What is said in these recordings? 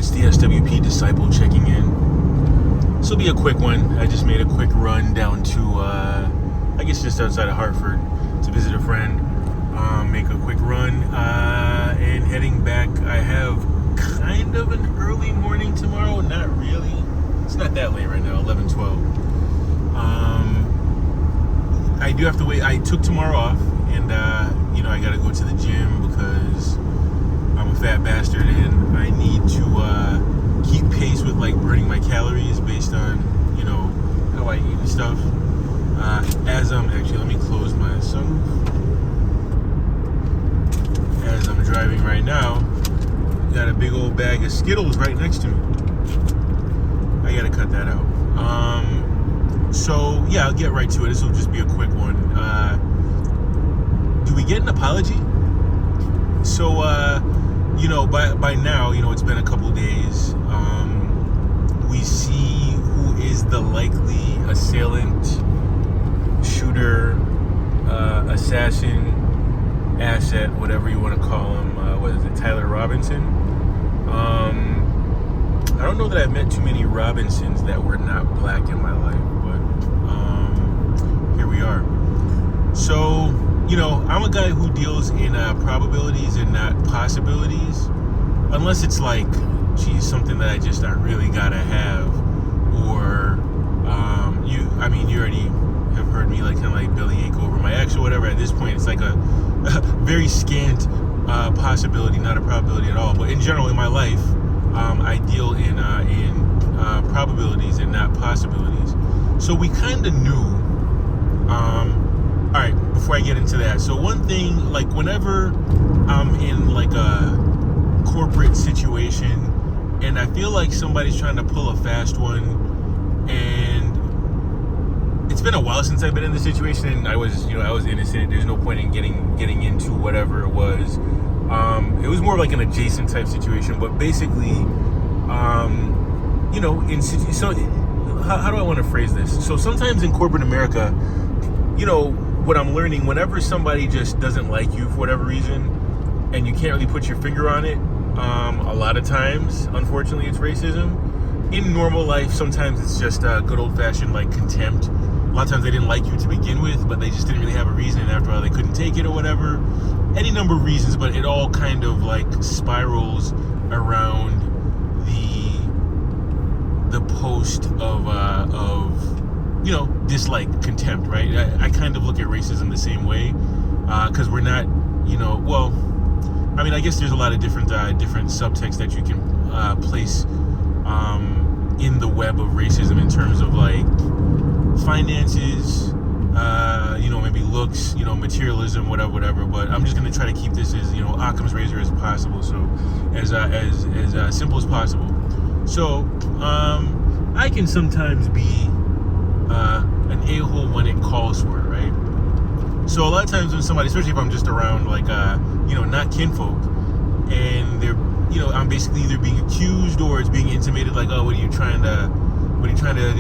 it's the SWP Disciple checking in. This will be a quick one. I just made a quick run down to, I guess just outside of Hartford to visit a friend. Make a quick run, and heading back. I have kind of an early morning tomorrow. Not really. It's not that late right now, 11, 12. I do have to wait. I took tomorrow off, and, I got to go to the gym because I'm a fat bastard, and I need to keep pace with, like, burning my calories based on, how I eat and stuff. As I'm, actually, let me close my sunroof. As I'm driving right now, got a big old bag of Skittles right next to me. I gotta cut that out. So yeah, I'll get right to it. This will just be a quick one. Do we get an apology? So by now, it's been a couple days. We see who is the likely assailant, shooter, assassin, asset, whatever you want to call him. What is it, Tyler Robinson? I don't know that I've met too many Robinsons that were not black in my life, but here we are. So, I'm a guy who deals in probabilities and not possibilities, unless it's like, something that I really gotta have, or you already have heard me like kind of like bellyache over my ex or whatever. At this point, it's like a very scant possibility, not a probability at all. But in general, in my life, I deal in probabilities and not possibilities. So we kind of knew. All right, before I get into that, so one thing, like whenever I'm in like a corporate situation and I feel like somebody's trying to pull a fast one, and it's been a while since I've been in the situation, and I was innocent. There's no point in getting into whatever it was. It was more like an adjacent type situation, but basically, so how do I want to phrase this? So sometimes in corporate America, what I'm learning, whenever somebody just doesn't like you for whatever reason, and you can't really put your finger on it, a lot of times, unfortunately, it's racism. In normal life, sometimes it's just good old-fashioned like contempt. A lot of times they didn't like you to begin with, but they just didn't really have a reason, and after a while they couldn't take it or whatever. Any number of reasons, but it all kind of like spirals around the post of dislike, contempt, right? I kind of look at racism the same way, because we're not, I guess there's a lot of different subtexts that you can place in the web of racism in terms of like finances, maybe looks, materialism, whatever. But I'm just gonna try to keep this as Occam's razor as possible, so as simple as possible. So I can sometimes be an a-hole when it calls for it, right? So a lot of times when somebody, especially if I'm just around like not kinfolk, and they're I'm basically either being accused or it's being intimated like, oh, what are you trying to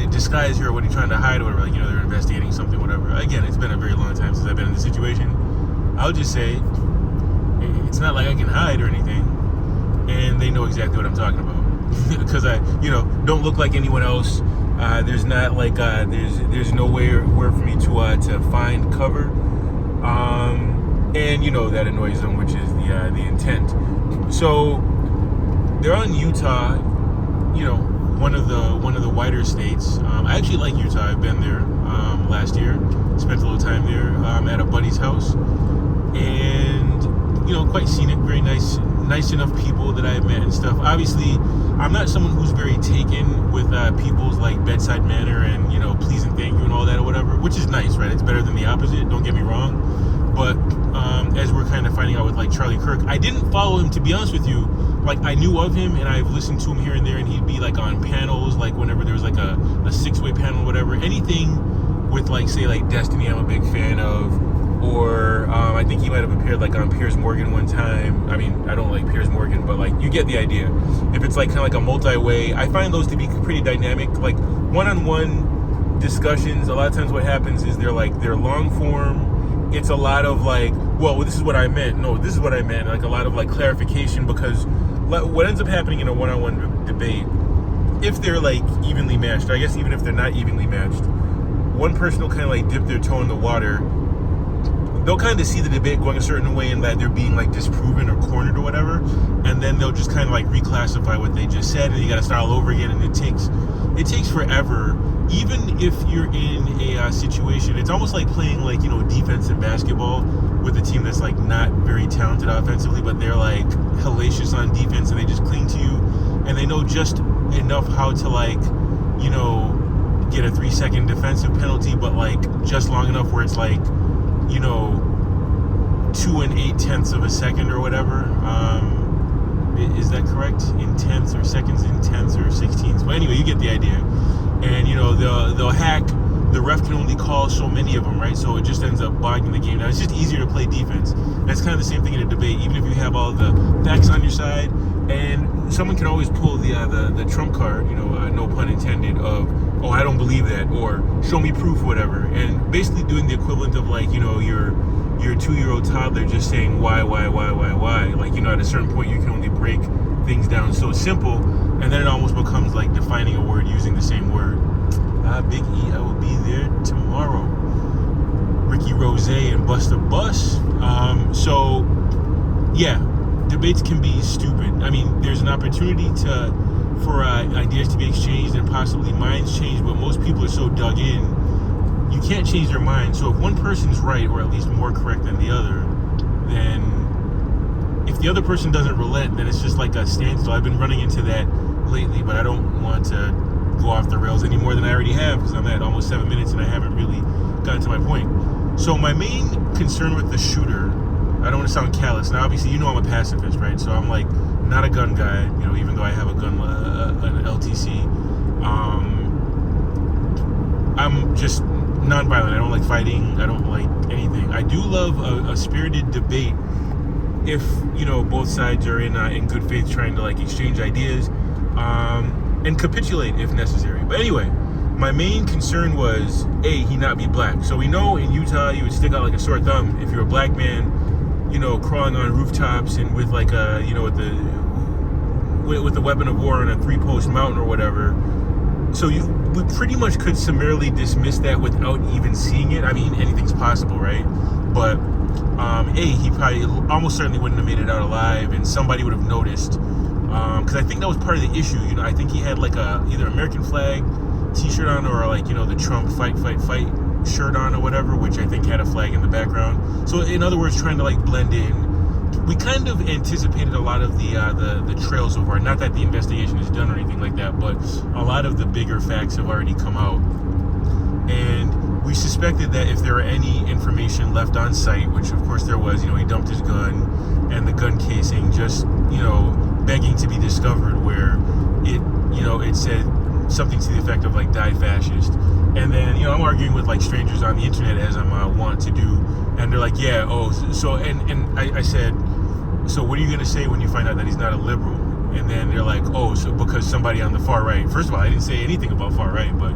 disguise here, or what are you trying to hide, or whatever, like they're investigating something, whatever. Again, it's been a very long time since I've been in this situation. I'll just say it's not like I can hide or anything, and they know exactly what I'm talking about because I don't look like anyone else. There's not like there's nowhere for me to find cover, and that annoys them, which is the intent. So they're on Utah, one of the whiter states. I actually like Utah. I've been there last year, spent a little time there at a buddy's house, and quite scenic, very nice enough people that I've met and stuff. Obviously, I'm not someone who's very taken with people's like bedside manner and please and thank you and all that or whatever, which is nice, right? It's better than the opposite, don't get me wrong. But as we're kind of finding out with like Charlie Kirk, I didn't follow him, to be honest with you. Like, I knew of him and I've listened to him here and there, and he'd be like on panels, like whenever there was like a six-way panel, whatever, anything with like, say, like Destiny, I'm a big fan of, or I think he might have appeared like on Piers Morgan one time. I mean, I don't like Piers Morgan, but like you get the idea. If it's like kind of like a multi-way, I find those to be pretty dynamic. Like one-on-one discussions, a lot of times what happens is they're long form. It's a lot of like, well, this is what I meant. No, this is what I meant. Like a lot of like clarification, because what ends up happening in a one-on-one debate, if they're like evenly matched, I guess even if they're not evenly matched, one person will kind of like dip their toe in the water. They'll kind of see the debate going a certain way and that they're being like disproven or cornered or whatever, and then they'll just kind of like reclassify what they just said, and you got to start all over again, and it takes forever. Even if you're in a situation, it's almost like playing like, defensive basketball with a team that's like not very talented offensively, but they're like hellacious on defense and they just cling to you, and they know just enough how to like, get a 3-second defensive penalty, but like just long enough where it's like, 2 8/10 of a second or whatever. Is that correct? In tenths or seconds, in tenths or 16ths. But anyway, you get the idea. And they'll hack. The ref can only call so many of them, right? So it just ends up bogging the game. Now it's just easier to play defense. That's kind of the same thing in a debate. Even if you have all the facts on your side, and someone can always pull the trump card, no pun intended, of, oh, I don't believe that, or show me proof, whatever. And basically doing the equivalent of like, your 2-year-old toddler just saying why. Like, at a certain point you can only break things down so simple, and then it almost becomes like defining a word using the same word. Big E, I will be there tomorrow. Ricky Rose and Busta Bus. So yeah, debates can be stupid. I mean, there's an opportunity for ideas to be exchanged and possibly minds changed, but most people are so dug in, you can't change their mind. So if one person's right, or at least more correct than the other, then if the other person doesn't relent, then it's just like a standstill. I've been running into that lately, but I don't want to go off the rails any more than I already have, because I'm at almost 7 minutes and I haven't really gotten to my point. So my main concern with the shooter, I don't want to sound callous. Now, obviously, I'm a pacifist, right? So I'm like not a gun guy, even though I have a gun, an LTC. I'm just non-violent. I don't like fighting. I don't like anything. I do love a spirited debate if both sides are in good faith trying to like exchange ideas, and capitulate if necessary. But anyway, my main concern was he not be black. So we know in Utah you would stick out like a sore thumb if you're a black man, crawling on rooftops and with like a with the weapon of war on a 3-post mountain or whatever. So we pretty much could summarily dismiss that without even seeing it. I mean, anything's possible, right? But he probably almost certainly wouldn't have made it out alive, and somebody would have noticed. Because I think that was part of the issue. I think he had like either American flag t-shirt on, or like, the Trump fight shirt on or whatever, which I think had a flag in the background. So in other words, trying to like blend in. We kind of anticipated a lot of the trails so far. Not that the investigation is done or anything like that, but a lot of the bigger facts have already come out. And we suspected that if there were any information left on site, which of course there was, he dumped his gun and the gun casing just, begging to be discovered, where it said something to the effect of like die fascist. And then, I'm arguing with like strangers on the internet, as I'm wont to do, and they're like, yeah, so I said, so what are you going to say when you find out that he's not a liberal? And then they're like, so because somebody on the far right. First of all, I didn't say anything about far right, but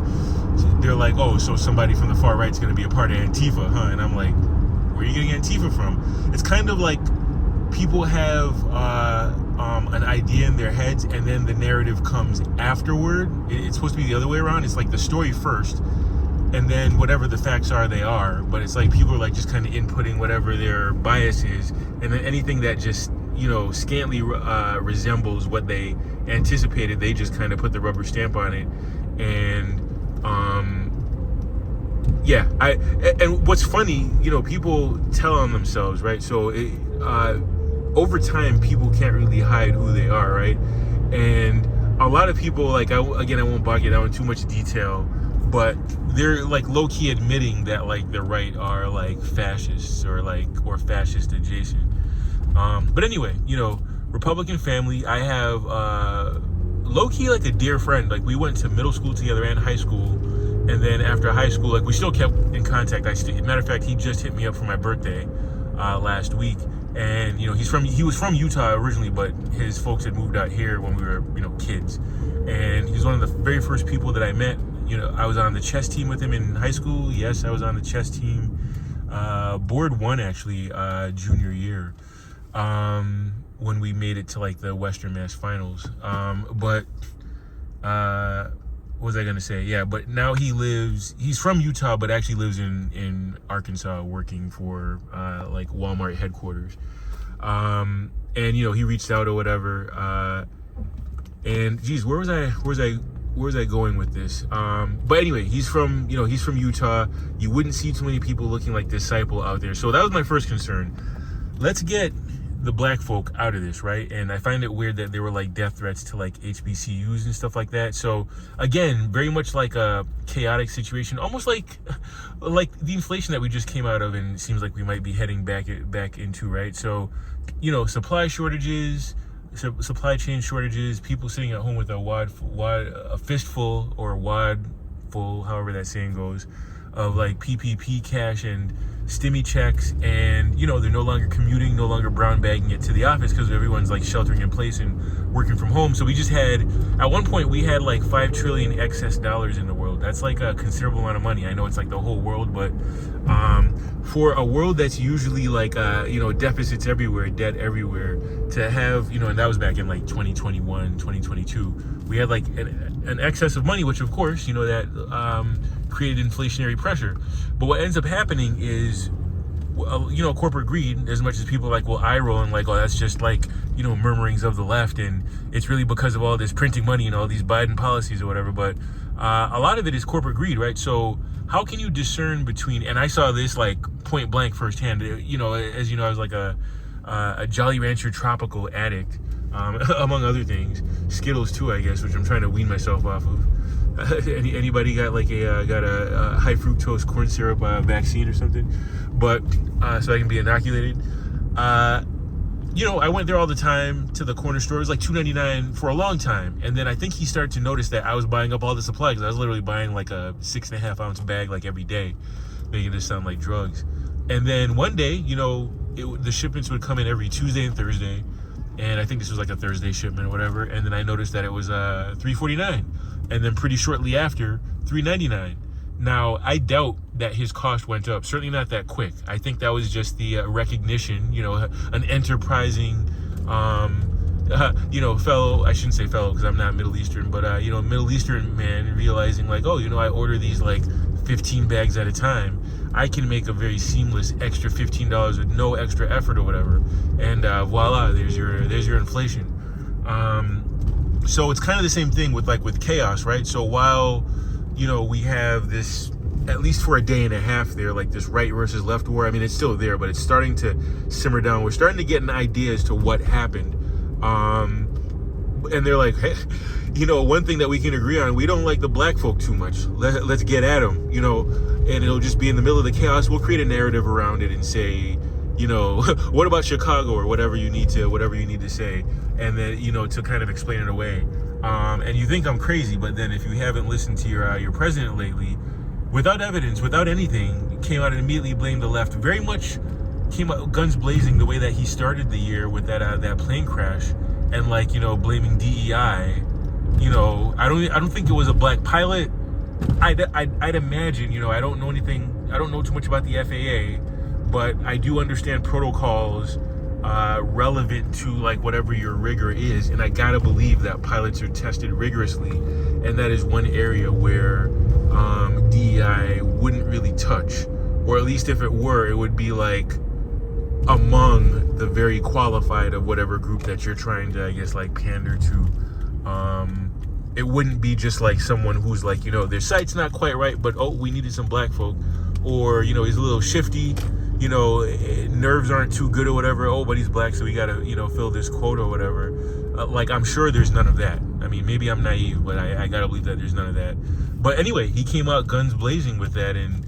they're like, so somebody from the far right is going to be a part of Antifa, huh? And I'm like, where are you getting Antifa from? It's kind of like people have an idea in their heads, and then the narrative comes afterward. It's supposed to be the other way around. It's like the story first, and then whatever the facts are, they are. But it's like people are like just kind of inputting whatever their bias is, and then anything that just scantily resembles what they anticipated, they just kind of put the rubber stamp on it. And and what's funny, people tell on themselves, right? So over time, people can't really hide who they are, right? And a lot of people, like, I won't bog you down in too much detail, but they're like low-key admitting that like the right are like fascists or fascist adjacent. But anyway, Republican family. I have low-key like a dear friend. Like, we went to middle school together and high school, and then after high school, like, we still kept in contact. Matter of fact, he just hit me up for my birthday last week. And he was from Utah originally, but his folks had moved out here when we were kids. And he was one of the very first people that I met. I was on the chess team with him in high school. Yes, I was on the chess team, board one actually, junior year. when we made it to like the Western Mass Finals. But what was I gonna say? Yeah, but now he's from Utah, but actually lives in Arkansas, working for like Walmart headquarters. And he reached out or whatever. And geez, where was I going with this? But anyway, he's from Utah. You wouldn't see too many people looking like Disciple out there. So that was my first concern. Let's get the black folk out of this, right? And I find it weird that there were like death threats to like HBCUs and stuff like that. So again, very much like a chaotic situation, almost like the inflation that we just came out of, and it seems like we might be heading back into, right? So, supply shortages, supply chain shortages, people sitting at home with a fistful or a wad full, however that saying goes, of like PPP cash and stimmy checks, and they're no longer commuting, no longer brown bagging it to the office because everyone's like sheltering in place and working from home. So we just had, at one point we had like 5 trillion excess dollars in the world. That's like a considerable amount of money. I know it's like the whole world, but for a world that's usually like deficits everywhere, debt everywhere, to have, and that was back in like 2021, 2022, we had like an excess of money, which of course, that created inflationary pressure. But what ends up happening is, corporate greed, as much as people will eye roll and like, oh, that's just like, murmurings of the left, and it's really because of all this printing money and all these Biden policies or whatever. But a lot of it is corporate greed, right? So how can you discern between, and I saw this like point blank firsthand, as I was like a Jolly Rancher tropical addict, among other things, Skittles too, I guess, which I'm trying to wean myself off of. Anybody got like a high fructose corn syrup vaccine or something? But so I can be inoculated. I went there all the time to the corner store. It was like $2.99 for a long time, and then I think he started to notice that I was buying up all the supplies, because I was literally buying like a 6.5 ounce bag like every day, making it sound like drugs. And then one day, the shipments would come in every Tuesday and Thursday, and I think this was like a Thursday shipment or whatever. And then I noticed that it was $3.49. And then pretty shortly after, $3.99. Now, I doubt that his cost went up. Certainly not that quick. I think that was just the recognition, an enterprising, fellow, I shouldn't say fellow because I'm not Middle Eastern, but, Middle Eastern man realizing like, oh, I order these like 15 bags at a time. I can make a very seamless extra $15 with no extra effort or whatever. And voila, there's your inflation. So it's kind of the same thing with chaos, right? So while, we have this, at least for a day and a half there, like this right versus left war. I mean, it's still there, but it's starting to simmer down. We're starting to get an idea as to what happened. And they're like, hey, one thing that we can agree on, we don't like the black folk too much. Let's get at them, and it'll just be in the middle of the chaos. We'll create a narrative around it and say, what about Chicago, or whatever you need to say, and then, to kind of explain it away. And you think I'm crazy, but then if you haven't listened to your president lately, without evidence, without anything, came out and immediately blamed the left. Very much came out guns blazing the way that he started the year with that plane crash, and blaming DEI. I don't think it was a black pilot. I'd imagine, I don't know anything. I don't know too much about the FAA, but I do understand protocols relevant to like whatever your rigor is, and I gotta believe that pilots are tested rigorously, and that is one area where DEI wouldn't really touch, or at least if it were, it would be like among the very qualified of whatever group that you're trying to, I guess, like pander to. It wouldn't be just like someone who's like, their sight's not quite right, but oh, we needed some black folk, or he's a little shifty, nerves aren't too good or whatever. Oh, but he's black, so we gotta, fill this quota or whatever. Like, I'm sure there's none of that. I mean, maybe I'm naive, but I gotta believe that there's none of that. But anyway, he came out guns blazing with that, and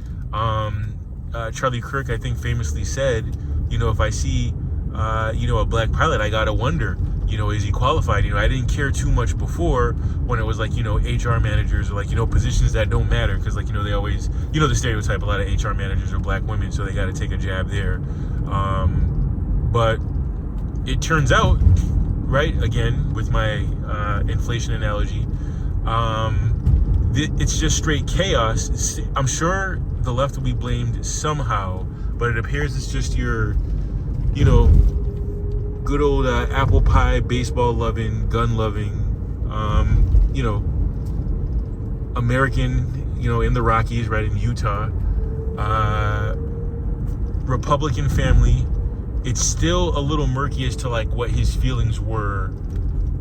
Charlie Kirk, I think, famously said, if I see, a black pilot, I gotta wonder, is he qualified? I didn't care too much before when it was like, HR managers or like, positions that don't matter. Cause like, they always, the stereotype, a lot of HR managers are black women, so they got to take a jab there. But it turns out, right, again, with my inflation analogy, it's just straight chaos. I'm sure the left will be blamed somehow, but it appears it's just your, good old apple pie, baseball loving, gun loving, you know, American, you know, in the Rockies, right, in Utah, Republican family. It's still a little murky as to like what his feelings were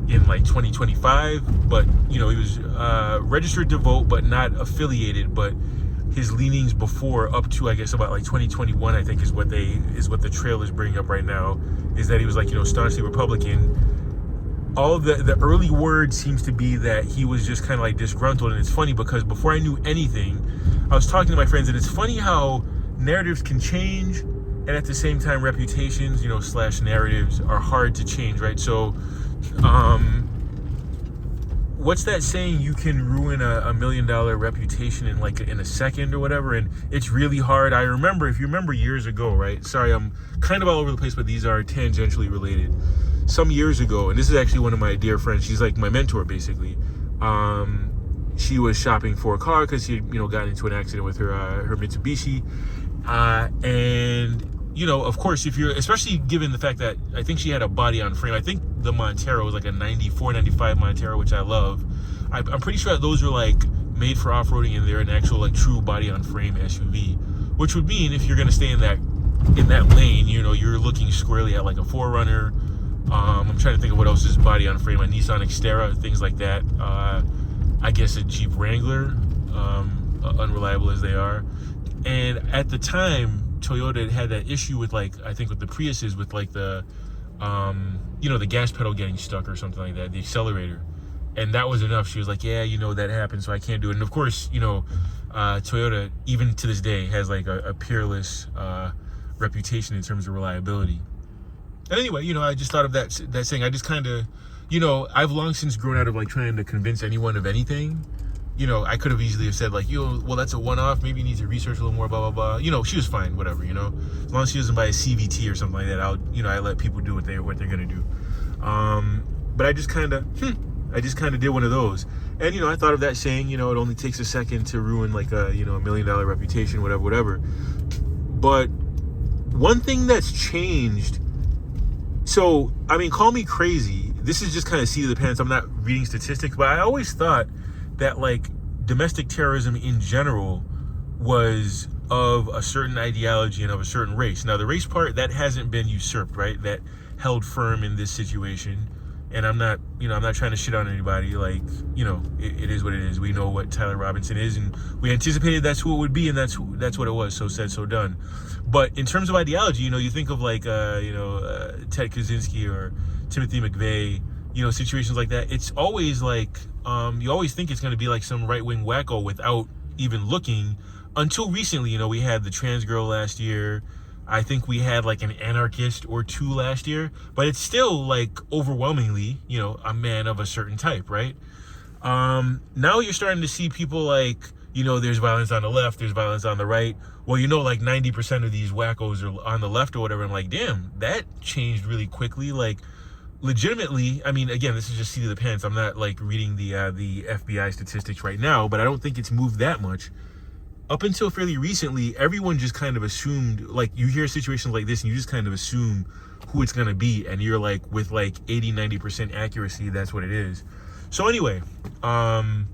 in like 2025, but you know, he was registered to vote but not affiliated, but his leanings before up to I guess about like 2021 I think is what the trail is bringing up right now, is that he was like, you know, staunchly Republican. All the early word seems to be that he was just kind of like disgruntled. And it's funny because before I knew anything, I was talking to my friends, and it's funny how narratives can change, and at the same time reputations, you know, / narratives are hard to change, right? So what's that saying? You can ruin a $1 million reputation in a second or whatever, and it's really hard. I remember, if you remember years ago, right? Sorry, I'm kind of all over the place, but these are tangentially related. Some years ago, and this is actually one of my dear friends. She's like my mentor, basically. She was shopping for a car because she, you know, got into an accident with her Mitsubishi, and you know, of course, if you're, especially given the fact that I think she had a body on frame. I think the Montero was like a 94, 95 Montero, which I love. I'm pretty sure that those are like made for off-roading, and they're an actual like true body on frame SUV, which would mean if you're going to stay in that lane, you know, you're looking squarely at like a 4Runner. I'm trying to think of what else is body on frame, a Nissan Xterra, things like that. I guess a Jeep Wrangler, unreliable as they are. And at the time, Toyota had that issue with like, I think with the Priuses, with like the, you know, the gas pedal getting stuck or something like that, the accelerator. And that was enough. She was like, yeah, you know, that happened, so I can't do it. And of course, you know, Toyota, even to this day, has like a peerless reputation in terms of reliability. And anyway, you know, I just thought of that saying. I just kind of, you know, I've long since grown out of like trying to convince anyone of anything. You know, I could have easily have said like, well, that's a one-off. Maybe you need to research a little more, blah, blah, blah. You know, she was fine, whatever, you know. As long as she doesn't buy a CVT or something like that, I let people do what they're going to do. But I just kind of did one of those. And, you know, I thought of that saying, you know, it only takes a second to ruin like a, you know, $1 million reputation, whatever. But one thing that's changed, so, I mean, call me crazy. This is just kind of seat of the pants. I'm not reading statistics, but I always thought that like domestic terrorism in general was of a certain ideology and of a certain race. Now the race part, that hasn't been usurped, right? That held firm in this situation. And I'm not trying to shit on anybody. Like, you know, it is what it is. We know what Tyler Robinson is, and we anticipated that's who it would be, and that's what it was. So said, so done. But in terms of ideology, you know, you think of like, Ted Kaczynski or Timothy McVeigh, you know, situations like that. It's always like, you always think it's going to be like some right-wing wacko without even looking. Until recently, you know, we had the trans girl last year. I think we had like an anarchist or two last year, but it's still like overwhelmingly, you know, a man of a certain type, right? Now you're starting to see people like, you know, there's violence on the left, there's violence on the right. Well, you know, like 90% of these wackos are on the left or whatever. I'm like, damn, that changed really quickly. Like, legitimately, I mean, again, this is just seat of the pants. I'm not like reading the FBI statistics right now, but I don't think it's moved that much. Up until fairly recently, everyone just kind of assumed, like, you hear situations like this and you just kind of assume who it's going to be. And you're like, with like 80, 90% accuracy, that's what it is. So anyway, obviously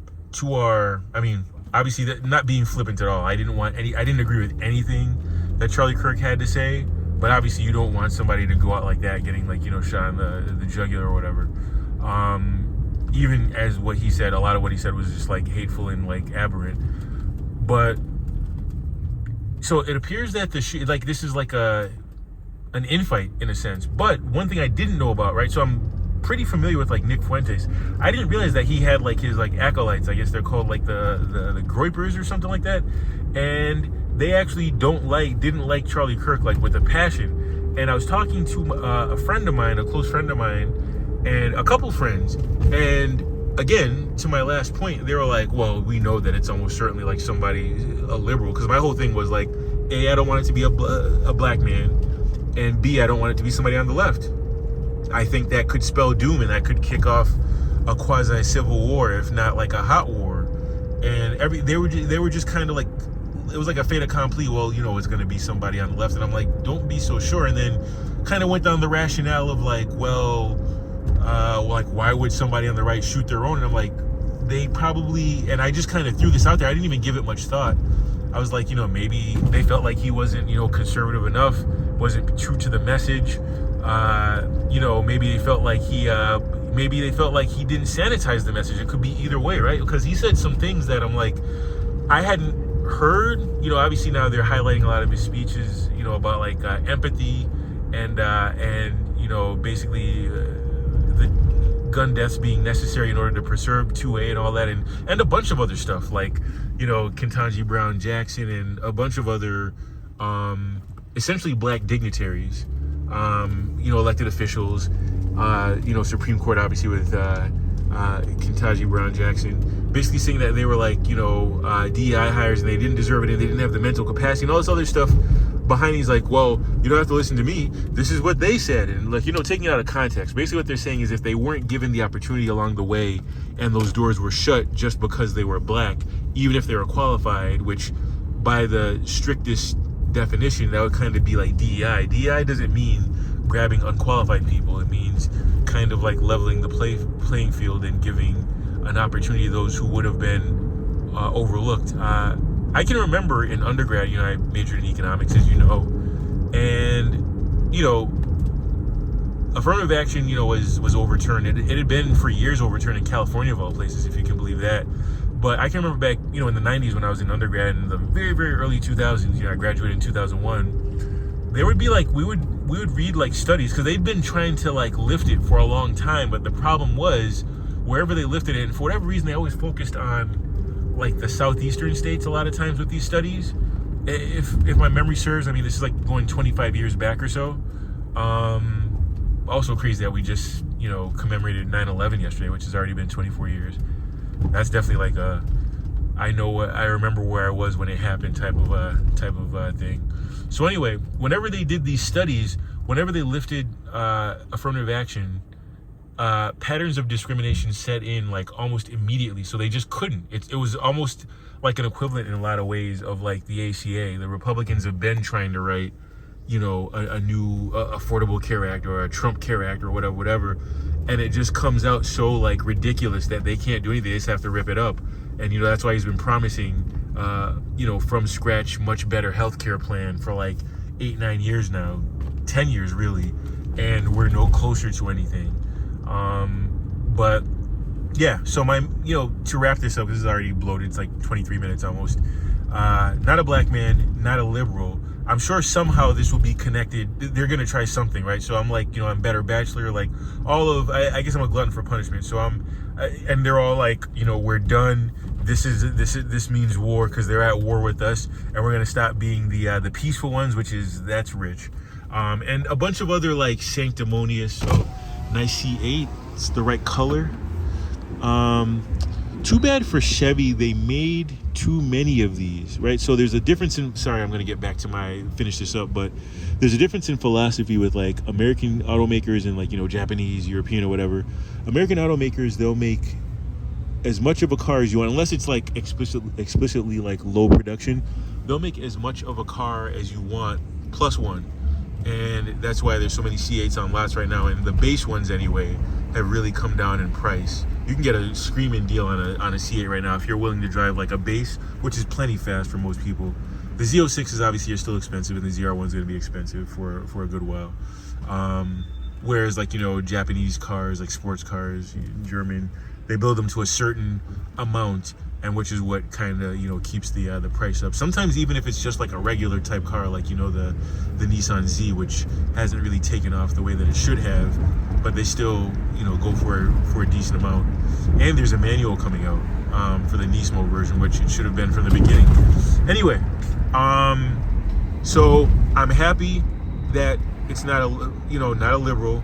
that, not being flippant at all. I didn't agree with anything that Charlie Kirk had to say, but obviously you don't want somebody to go out like that, getting like, you know, shot in the jugular or whatever. Even as what he said, a lot of what he said was just like hateful and like aberrant. But so it appears that this is like an infight in a sense. But one thing I didn't know about, right? So I'm pretty familiar with like Nick Fuentes. I didn't realize that he had like his like acolytes. I guess they're called like the Groypers or something like that. And they actually didn't like Charlie Kirk like with a passion. And I was talking to a friend of mine, a close friend of mine, and a couple friends, and again, to my last point, they were like, well, we know that it's almost certainly like somebody, a liberal, because my whole thing was like, A, I don't want it to be a black man, and B, I don't want it to be somebody on the left. I think that could spell doom, and that could kick off a quasi-civil war, if not like a hot war. And they were just kind of like, it was like a fait accompli. Well, you know, it's going to be somebody on the left, and I'm like, don't be so sure. And then kind of went down the rationale of like, well, like why would somebody on the right shoot their own? And I'm like, they probably, and I just kind of threw this out there. I didn't even give it much thought. I was like, maybe they felt like he wasn't, conservative enough, wasn't true to the message. Maybe they felt like he didn't sanitize the message. It could be either way, right? Because he said some things that I'm like, I hadn't heard. Obviously now they're highlighting a lot of his speeches, about like empathy and basically the gun deaths being necessary in order to preserve 2A and all that, and a bunch of other stuff like, Ketanji Brown Jackson and a bunch of other essentially black dignitaries, elected officials, Supreme Court obviously with Ketanji Brown Jackson, basically saying that they were like, DEI hires and they didn't deserve it and they didn't have the mental capacity and all this other stuff behind. He's like, well, you don't have to listen to me. This is what they said. And like, taking it out of context, basically what they're saying is if they weren't given the opportunity along the way and those doors were shut just because they were black, even if they were qualified, which by the strictest definition, that would kind of be like DEI. DEI doesn't mean grabbing unqualified people. It means kind of like leveling the playing field and giving an opportunity to those who would have been overlooked. I can remember in undergrad, I majored in economics, as you know, and, affirmative action, was overturned. It had been for years overturned in California, of all places, if you can believe that. But I can remember back, in the 90s when I was in undergrad, in the very, very early 2000s, I graduated in 2001, there would be like, we would read like studies, because they'd been trying to like lift it for a long time, but the problem was, wherever they lifted it, and for whatever reason, they always focused on like the southeastern states a lot of times with these studies. If my memory serves, I mean, this is like going 25 years back or so. Also crazy that we just, commemorated 9/11 yesterday, which has already been 24 years. That's definitely like I remember where I was when it happened type of thing. So anyway, whenever they did these studies, whenever they lifted affirmative action, patterns of discrimination set in like almost immediately. So they just couldn't. It was almost like an equivalent in a lot of ways of like the ACA. The Republicans have been trying to write, a new Affordable Care Act or a Trump Care Act or whatever. And it just comes out so like ridiculous that they can't do anything. They just have to rip it up. And, that's why he's been promising, from scratch, much better healthcare plan for like 8-9 years now, 10 years really. And we're no closer to anything. But yeah, so to wrap this up, this is already bloated. It's like 23 minutes almost. Not a black man, not a liberal. I'm sure somehow this will be connected. They're going to try something, right? So I'm like, I'm better bachelor, like I guess I'm a glutton for punishment. So and they're all like, we're done. This means war because they're at war with us, and we're going to stop being the peaceful ones, that's rich. And a bunch of other like sanctimonious, so nice C8, it's the right color. Too bad for Chevy, they made too many of these, right? So there's a difference in, sorry, I'm going to get back to finish this up, but there's a difference in philosophy with like American automakers and like, Japanese, European or whatever. American automakers, they'll make as much of a car as you want, unless it's like explicitly like low production. They'll make as much of a car as you want, plus one. And that's why there's so many C8s on lots right now, and the base ones anyway have really come down in price. You can get a screaming deal on a C8 right now if you're willing to drive like a base, which is plenty fast for most people. The Z06s obviously are still expensive, and the ZR1 is going to be expensive for a good while. Whereas like, Japanese cars, like sports cars, German, they build them to a certain amount, and which is what kind of, keeps the price up. Sometimes even if it's just like a regular type car, like, the Nissan Z, which hasn't really taken off the way that it should have, but they still, go for a decent amount. And there's a manual coming out for the Nismo version, which it should have been from the beginning. Anyway, so I'm happy that it's not a liberal.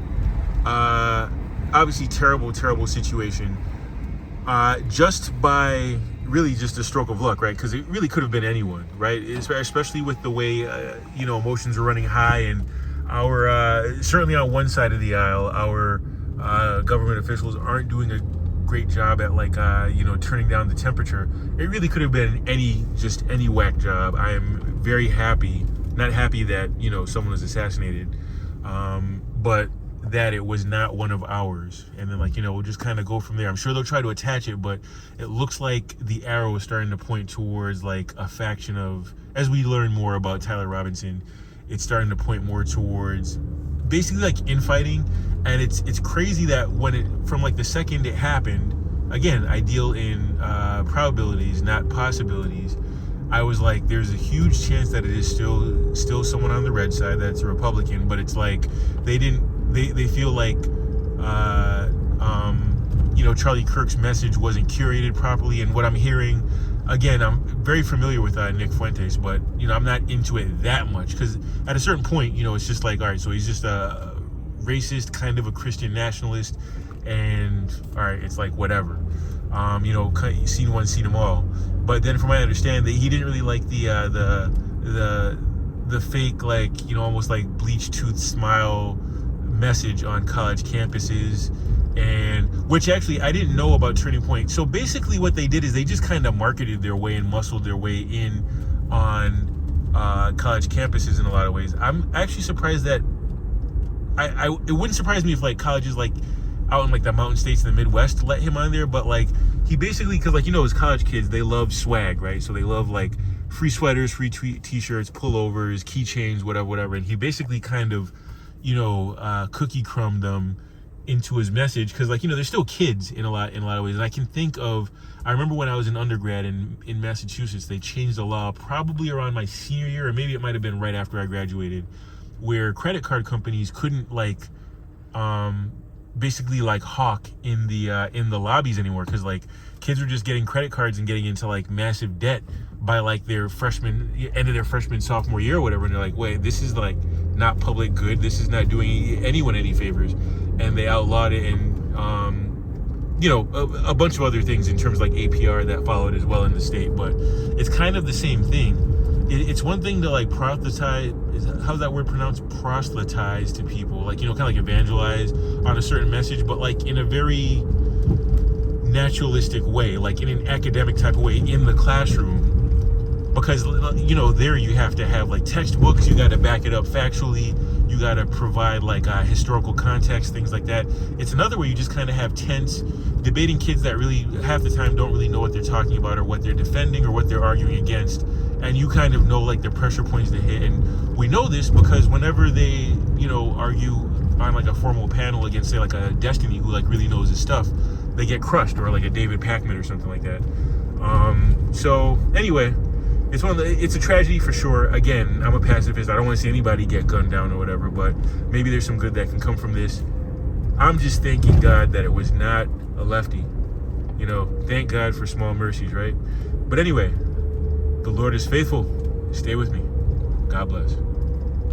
Obviously terrible situation. Just by really just a stroke of luck, right? Because it really could have been anyone, right? Especially with the way, emotions are running high, and our, certainly on one side of the aisle, our government officials aren't doing a great job at like, turning down the temperature. It really could have been any whack job. I am very happy, not happy that, someone was assassinated. but that it was not one of ours. And then, like, we'll just kind of go from there. I'm sure they'll try to attach it, but it looks like the arrow is starting to point towards like a faction of, as we learn more about Tyler Robinson, it's starting to point more towards basically like infighting. And it's crazy that from like the second it happened, again, I deal in probabilities, not possibilities. I was like, there's a huge chance that it is still someone on the red side that's a Republican, but it's like they feel like Charlie Kirk's message wasn't curated properly. And what I'm hearing, again, I'm very familiar with Nick Fuentes, but I'm not into it that much, because at a certain point, it's just like, all right, so he's just a racist, kind of a Christian nationalist, and all right, it's like whatever. Seen one, seen them all. But then, from what I understand, that he didn't really like the fake, like, almost like bleached tooth smile message on college campuses, and which actually I didn't know about Turning Point. So basically, what they did is they just kind of marketed their way and muscled their way in on college campuses in a lot of ways. I'm actually surprised that it wouldn't surprise me if like colleges like out in like the mountain states in the Midwest let him on there, but like he basically, because like as college kids, they love swag, right? So they love like free sweaters, free t-shirts, pullovers, keychains, whatever, and he basically kind of cookie crumbed them into his message, because like they're still kids in a lot of ways. And I remember when I was an undergrad in Massachusetts, they changed the law probably around my senior year, or maybe it might have been right after I graduated, where credit card companies couldn't like basically like hawk in the lobbies anymore, because like kids were just getting credit cards and getting into like massive debt by like their end of their freshman sophomore year or whatever, and they're like, wait, this is like not public good, this is not doing anyone any favors, and they outlawed it. And a bunch of other things in terms of like APR that followed as well in the state. But it's kind of the same thing. It's one thing to like proselytize, how's that word pronounced? Proselytize to people, like, kind of like evangelize on a certain message, but like in a very naturalistic way, like in an academic type of way in the classroom. Because, there you have to have like textbooks, you got to back it up factually, you got to provide like historical context, things like that. It's another way you just kind of have tense, debating kids that really half the time don't really know what they're talking about or what they're defending or what they're arguing against. And you kind of know like the pressure points to hit. And we know this because whenever they, argue on like a formal panel against, say, like a Destiny who like really knows his stuff, they get crushed, or like a David Pakman or something like that. So anyway, it's a tragedy for sure. Again, I'm a pacifist. I don't want to see anybody get gunned down or whatever, but maybe there's some good that can come from this. I'm just thanking God that it was not a lefty. Thank God for small mercies, right? But anyway, the Lord is faithful. Stay with me. God bless.